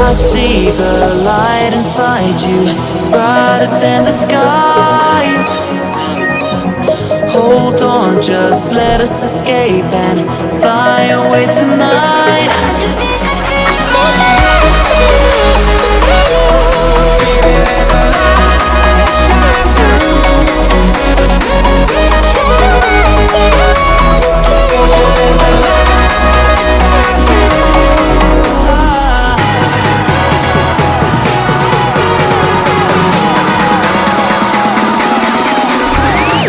I see the light inside you, brighter than the skies. Hold on, just let us escape and fly away tonight. I just need to feel my last kiss, just for you. Baby, let the light shine through. Just kidding. Won't you let the light shine through?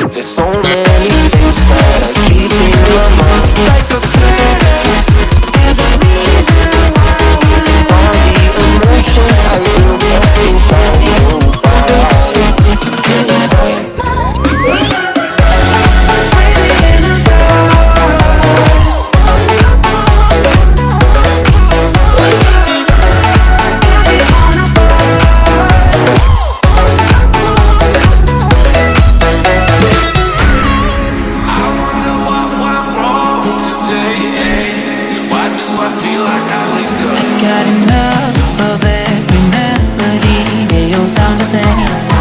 There's so many things that are keeping my mind like a furnace. There's a reason why we live. All the emotions I built up inside your body. Got enough of every melody. They all sound the same.